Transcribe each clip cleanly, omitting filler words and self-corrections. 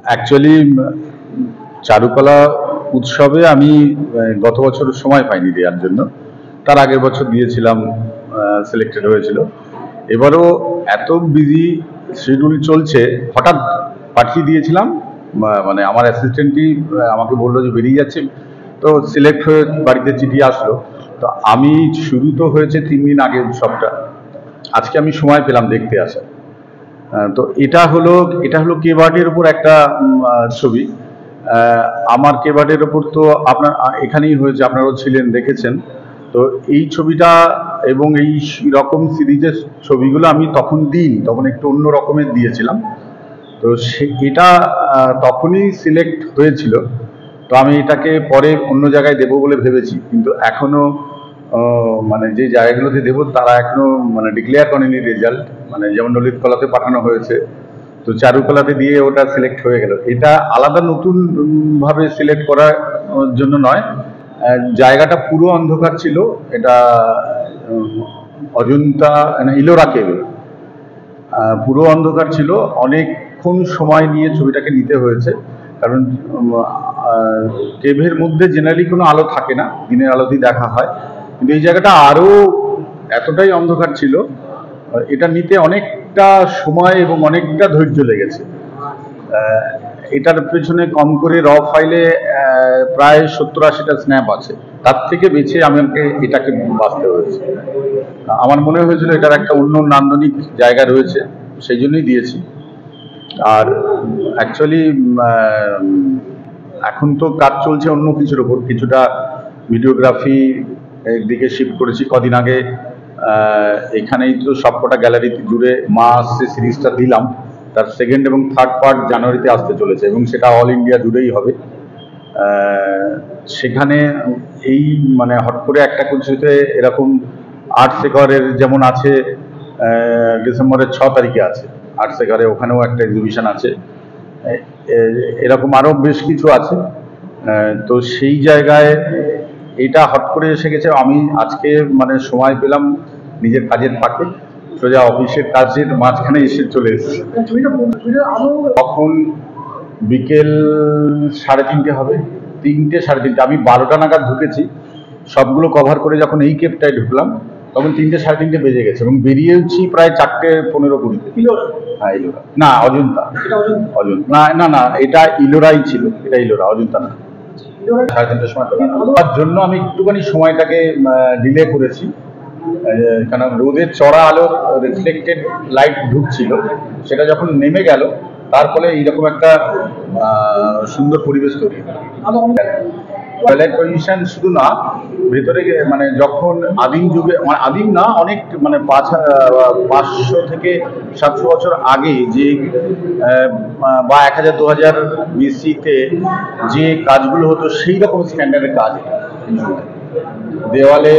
Actually চারুকলা উৎসবে আমি গত বছর সময় পাইনি দেওয়ার জন্য। তার আগের বছর দিয়েছিলাম, সিলেক্টেড হয়েছিল। এবারও এত বিজি শিডিউল চলছে, হঠাৎ পাঠিয়ে দিয়েছিলাম, মানে আমার অ্যাসিস্ট্যান্টই আমাকে বললো যে বেরিয়ে যাচ্ছে, তো সিলেক্ট হয়ে বাড়িতে চিঠি আসলো। তো আমি শুরু তো হয়েছে 3 দিন আগে উৎসবটা, আজকে আমি সময় পেলাম দেখতে আসা। তো এটা হলো কেবার্ডের উপর একটা ছবি। আমার কেবার্ডের উপর তো আপনার এখানেই হয়েছে, আপনারাও ছিলেন, দেখেছেন। তো এই ছবিটা এবং এই রকম সিরিজের ছবিগুলো আমি তখন দিইনি, তখন একটু অন্য রকমের দিয়েছিলাম। তো এটা তখনই সিলেক্ট হয়েছিল। তো আমি এটাকে পরে অন্য জায়গায় দেবো বলে ভেবেছি, কিন্তু এখনো মানে যে জায়গাগুলোতে দেবো তারা এখনো মানে ডিক্লেয়ার করেনি রেজাল্ট। মানে যেমন ললিত কলাতে পাঠানো হয়েছে, তো চারুকলাতে দিয়ে ওটা সিলেক্ট হয়ে গেল। এটা আলাদা নতুন ভাবে সিলেক্ট করার জন্য নয়, জায়গাটা পুরো অন্ধকার ছিল। এটা অজন্তা ইলোরা কেভ, পুরো অন্ধকার ছিল। অনেকক্ষণ সময় নিয়ে ছবিটাকে নিতে হয়েছে, কারণ কেভের মধ্যে জেনারেলি কোনো আলো থাকে না, দিনের আলোতেই দেখা হয়, কিন্তু এই জায়গাটা আরো এতটাই অন্ধকার ছিল। এটা নিতে অনেকটা সময় এবং অনেকটা ধৈর্য লেগেছে। এটার পেছনে কম করে র ফাইলে প্রায় 70-80টা স্ন্যাপ আছে, তার থেকে বেছে আমাকে এটাকে বাঁচতে হয়েছে। আমার মনে হয়েছিল এটার একটা অন্য নান্দনিক জায়গা রয়েছে, সেই জন্যই দিয়েছি। আর অ্যাকচুয়ালি এখন তো কাজ চলছে অন্য কিছুর ওপর, কিছুটা ভিডিওগ্রাফি এর দিকে শিফট করেছি। কদিন আগে এখানেই তো সবকটা গ্যালারি জুড়ে মা আসছে সিরিজটা দিলাম, তার সেকেন্ড এবং থার্ড পার্ট জানুয়ারিতে আসতে চলেছে, এবং সেটা অল ইন্ডিয়া জুড়েই হবে। সেখানে এই মানে হট করে একটা কিছুতে এরকম আর্ট শেখরের যেমন আছে, ডিসেম্বরের 6 তারিখে আছে আর্ট শেখরে, ওখানেও একটা এক্সিবিশন আছে, এরকম আরো বেশ কিছু আছে। তো সেই জায়গায় এটা হট করে এসে গেছে। আমি আজকে মানে সময় পেলাম নিজের কাজের ফাঁকে, সোজা অফিসের কাজের মাঝখানে এসে চলে এসেছি। তখন বিকেল 3:30 হবে, 3টে 3:30। আমি 12টা নাগাদ ঢুকেছি, সবগুলো কভার করে যখন এই কেপটায় ঢুকলাম তখন 3টে 3:30 বেজে গেছে, এবং বেরিয়েছি প্রায় 4:15-20। হ্যাঁ, ইলোরা না, অজন্তা। না না না, এটা ইলোরাই ছিল, এটা ইলোরা, অজন্তা না। 3:30টার সময় তার জন্য আমি একটুখানি সময়টাকে ডিলে করেছি, কারণ রোদের চড়া আলোর রিফ্লেক্টেড লাইট ঢুকছিল, সেটা যখন নেমে গেল তার ফলে এইরকম একটা সুন্দর পরিবেশ তৈরি হলো। টয়লেট পজিশন শুধু না, ভেতরে মানে যখন আদিম যুগে, আদিম না, অনেক মানে 500 থেকে 700 বছর আগে যে বা 1000-2000 BC-তে যে কাজগুলো হতো সেই রকম স্ট্যান্ডার্ডের কাজ। দেওয়ালে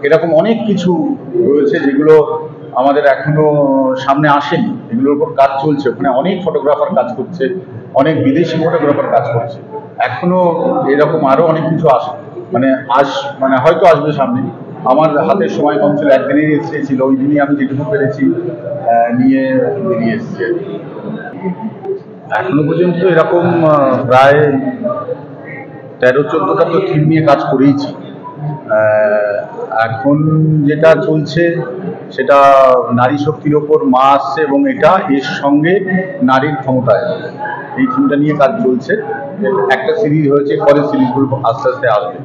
এরকম অনেক কিছু রয়েছে যেগুলো আমাদের এখনো সামনে আসেনি, এগুলোর উপর কাজ চলছে। ওখানে অনেক ফটোগ্রাফার কাজ করছে, অনেক বিদেশি ফটোগ্রাফার কাজ করছে। এখনো এরকম আরো অনেক কিছু আসে, মানে হয়তো আসবে সামনে। আমার হাতে সময় কম ছিল, একদিনেরই এসেছিল, ওই দিনই আমি যেটুকু পেরেছি নিয়ে বেরিয়ে এসেছি। এখনো পর্যন্ত এরকম প্রায় 13-14টা তো থিম নিয়ে কাজ করেইছি। এখন যেটা চলছে সেটা নারী শক্তির ওপর মা আসছে, এবং এটা এর সঙ্গে নারীর ক্ষমতায়, এই থিমটা নিয়ে কাজ চলছে। একটা সিরিজ হয়েছে, পরের সিরিজগুলো আস্তে আস্তে আসবে।